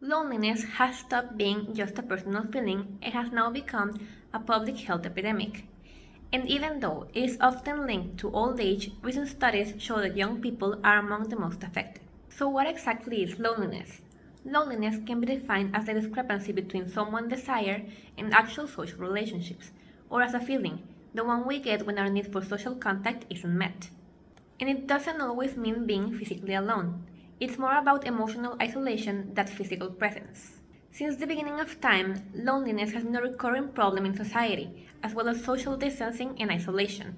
Loneliness has stopped being just a personal feeling and has now become a public health epidemic. And even though it is often linked to old age, recent studies show that young people are among the most affected. So what exactly is loneliness? Loneliness can be defined as the discrepancy between someone's desire and actual social relationships, or as a feeling, the one we get when our need for social contact isn't met. And it doesn't always mean being physically alone. It's more about emotional isolation than physical presence. Since the beginning of time, loneliness has been a recurring problem in society, as well as social distancing and isolation.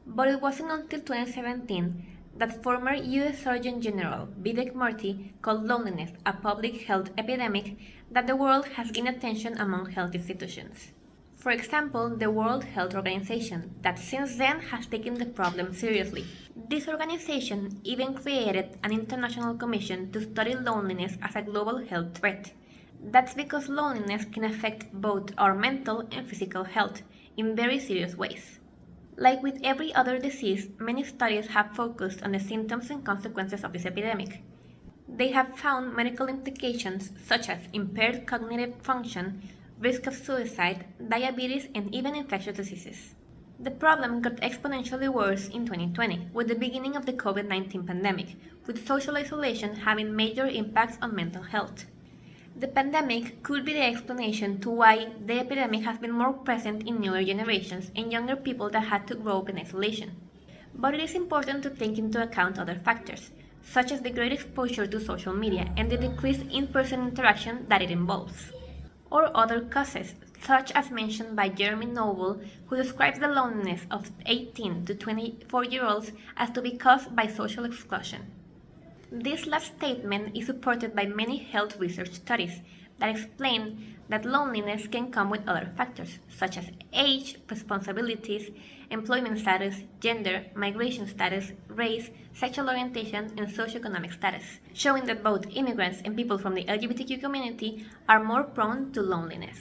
But it wasn't until 2017 that former US Surgeon General Vivek Murthy called loneliness a public health epidemic that the world has gained attention among health institutions. For example, the World Health Organization, that since then has taken the problem seriously. This organization even created an international commission to study loneliness as a global health threat. That's because loneliness can affect both our mental and physical health in very serious ways. Like with every other disease, many studies have focused on the symptoms and consequences of this epidemic. They have found medical implications such as impaired cognitive function, risk of suicide, diabetes, and even infectious diseases. The problem got exponentially worse in 2020 with the beginning of the COVID-19 pandemic, with social isolation having major impacts on mental health. The pandemic could be the explanation to why the epidemic has been more present in newer generations and younger people that had to grow up in isolation. But it is important to take into account other factors, such as the great exposure to social media and the decreased in-person interaction that it involves. Or other causes, such as mentioned by Jeremy Noble, who describes the loneliness of 18 to 24-year-olds as to be caused by social exclusion. This last statement is supported by many health research studies that explain that loneliness can come with other factors, such as age, responsibilities, employment status, gender, migration status, race, sexual orientation, and socioeconomic status, showing that both immigrants and people from the LGBTQ community are more prone to loneliness.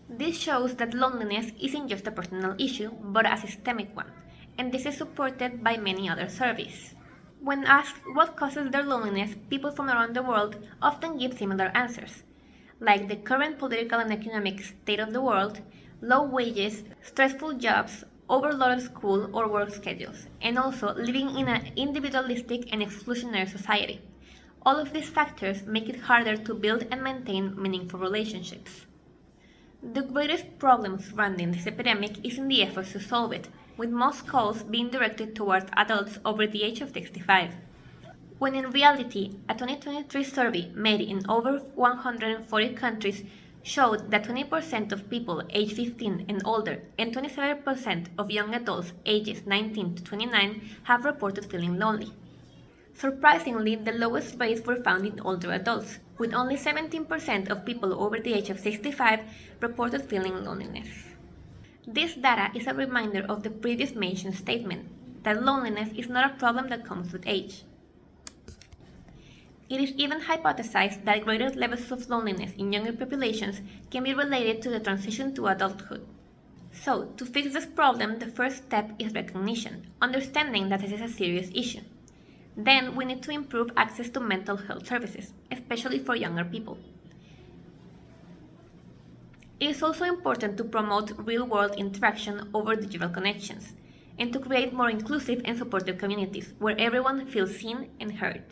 This shows that loneliness isn't just a personal issue, but a systemic one, and this is supported by many other surveys. When asked what causes their loneliness, people from around the world often give similar answers, like the current political and economic state of the world, low wages, stressful jobs, overloaded school or work schedules, and also living in an individualistic and exclusionary society. All of these factors make it harder to build and maintain meaningful relationships. The greatest problem surrounding this epidemic is in the efforts to solve it, with most calls being directed towards adults over the age of 65. When in reality, a 2023 survey made in over 140 countries showed that 20% of people aged 15 and older and 27% of young adults ages 19 to 29 have reported feeling lonely. Surprisingly, the lowest rates were found in older adults, with only 17% of people over the age of 65 reported feeling loneliness. This data is a reminder of the previous mentioned statement, that loneliness is not a problem that comes with age. It is even hypothesized that greater levels of loneliness in younger populations can be related to the transition to adulthood. So, to fix this problem, the first step is recognition, understanding that this is a serious issue. Then, we need to improve access to mental health services, especially for younger people. It is also important to promote real-world interaction over digital connections, and to create more inclusive and supportive communities where everyone feels seen and heard.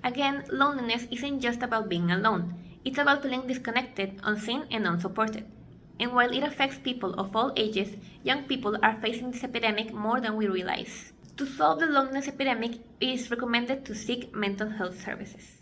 Again, loneliness isn't just about being alone, it's about feeling disconnected, unseen, and unsupported. And while it affects people of all ages, young people are facing this epidemic more than we realize. To solve the loneliness epidemic, it is recommended to seek mental health services.